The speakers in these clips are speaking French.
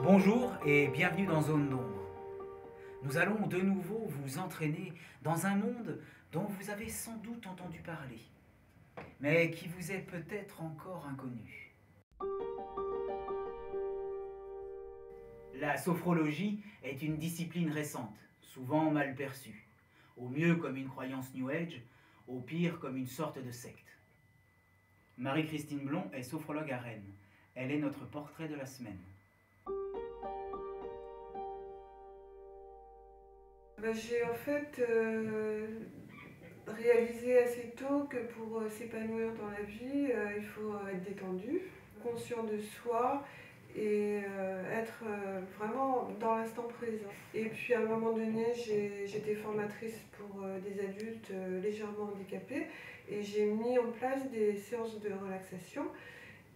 Bonjour et bienvenue dans Zone d'ombre. Nous allons de nouveau vous entraîner dans un monde dont vous avez sans doute entendu parler, mais qui vous est peut-être encore inconnu. La sophrologie est une discipline récente, souvent mal perçue, au mieux comme une croyance New Age, au pire comme une sorte de secte. Marie-Christine Blond est sophrologue à Rennes. Elle est notre portrait de la semaine. J'ai en fait réalisé assez tôt que pour s'épanouir dans la vie, il faut être détendu, conscient de soi et être vraiment dans l'instant présent. Et puis à un moment donné, j'étais formatrice pour des adultes légèrement handicapés et j'ai mis en place des séances de relaxation.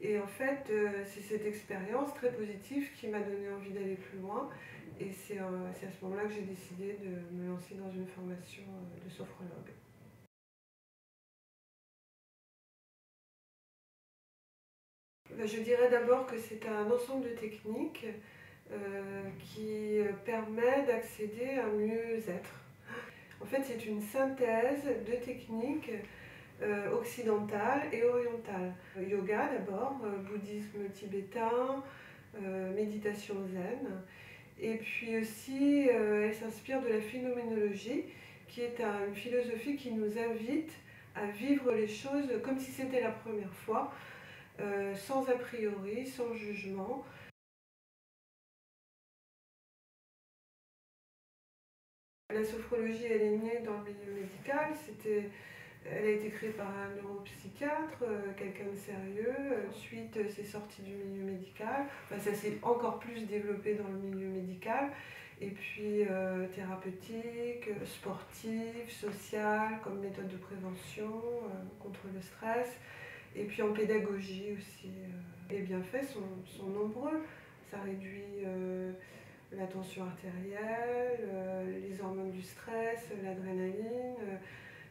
Et en fait, c'est cette expérience très positive qui m'a donné envie d'aller plus loin. Et c'est à ce moment-là que j'ai décidé de me lancer dans une formation de sophrologue. Je dirais d'abord que c'est un ensemble de techniques qui permet d'accéder à un mieux-être. En fait, c'est une synthèse de techniques occidentale et orientale. Yoga d'abord, bouddhisme tibétain, méditation zen. Et puis aussi, elle s'inspire de la phénoménologie, qui est une philosophie qui nous invite à vivre les choses comme si c'était la première fois, sans a priori, sans jugement. La sophrologie, elle est née dans le milieu médical. Elle a été créée par un neuropsychiatre, quelqu'un de sérieux. Ensuite, c'est sorti du milieu médical. Enfin, ça s'est encore plus développé dans le milieu médical. Et puis, thérapeutique, sportive, sociale, comme méthode de prévention contre le stress. Et puis en pédagogie aussi. Les bienfaits sont nombreux. Ça réduit la tension artérielle, les hormones du stress, l'adrénaline.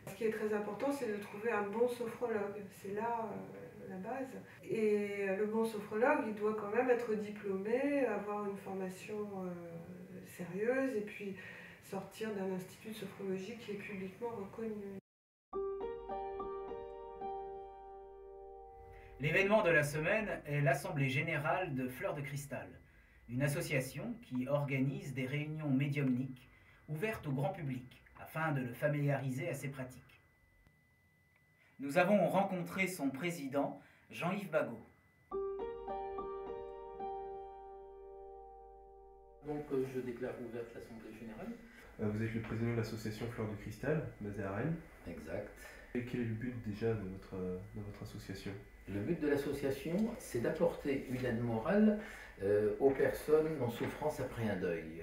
Ce qui est très important, c'est de trouver un bon sophrologue. C'est là la base. Et le bon sophrologue, il doit quand même être diplômé, avoir une formation sérieuse et puis sortir d'un institut de sophrologie qui est publiquement reconnu. L'événement de la semaine est l'Assemblée générale de Fleurs de Cristal, une association qui organise des réunions médiumniques ouvertes au grand public afin de le familiariser à ses pratiques. Nous avons rencontré son président, Jean-Yves Bagot. Donc je déclare ouverte l'Assemblée générale. Vous êtes le président de l'association Fleurs de Cristal, basée à Rennes. Exact. Et quel est le but déjà de votre association? Le but de l'association, c'est d'apporter une aide morale aux personnes en souffrance après un deuil.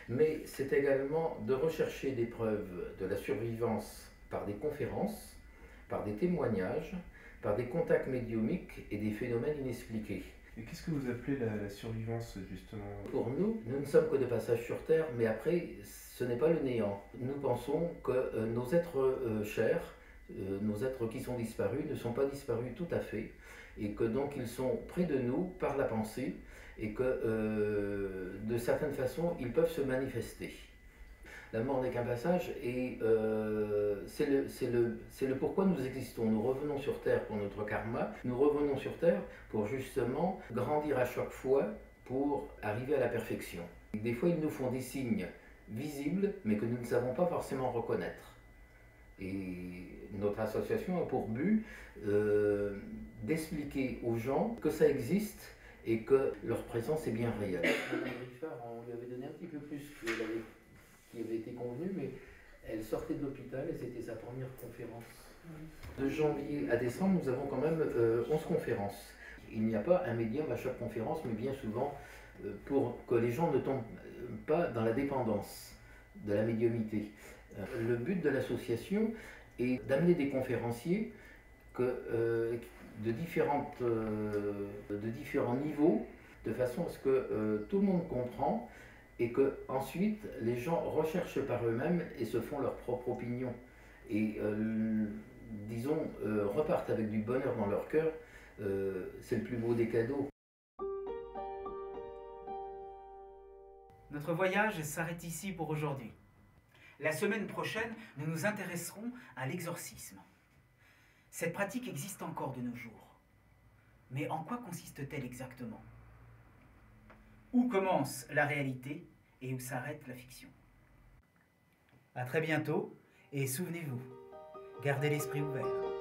Mais c'est également de rechercher des preuves de la survivance par des conférences, par des témoignages, par des contacts médiumiques et des phénomènes inexpliqués. Et qu'est-ce que vous appelez la survivance, justement? Pour nous, nous ne sommes que de passage sur Terre, mais après, ce n'est pas le néant. Nous pensons que nos êtres chers, nos êtres qui sont disparus, ne sont pas disparus tout à fait, et que donc ils sont près de nous par la pensée, et que de certaines façons, ils peuvent se manifester. La mort n'est qu'un passage, et c'est le pourquoi nous existons. Nous revenons sur Terre pour notre karma, nous revenons sur Terre pour justement grandir à chaque fois pour arriver à la perfection. Des fois, ils nous font des signes visibles, mais que nous ne savons pas forcément reconnaître. Et notre association a pour but d'expliquer aux gens que ça existe et que leur présence est bien réelle. Madame Richard, on lui avait donné un petit peu plus que qui avait été convenu, mais elle sortait de l'hôpital et c'était sa première conférence. De janvier à décembre, nous avons quand même 11 conférences. Il n'y a pas un médium à chaque conférence, mais bien souvent, pour que les gens ne tombent pas dans la dépendance de la médiumnité. Le but de l'association est d'amener des conférenciers de différents niveaux, de façon à ce que tout le monde comprend et que ensuite les gens recherchent par eux-mêmes et se font leur propre opinion. Et disons, repartent avec du bonheur dans leur cœur, c'est le plus beau des cadeaux. Notre voyage s'arrête ici pour aujourd'hui. La semaine prochaine, nous nous intéresserons à l'exorcisme. Cette pratique existe encore de nos jours. Mais en quoi consiste-t-elle exactement? Où commence la réalité et où s'arrête la fiction? À très bientôt et souvenez-vous, gardez l'esprit ouvert.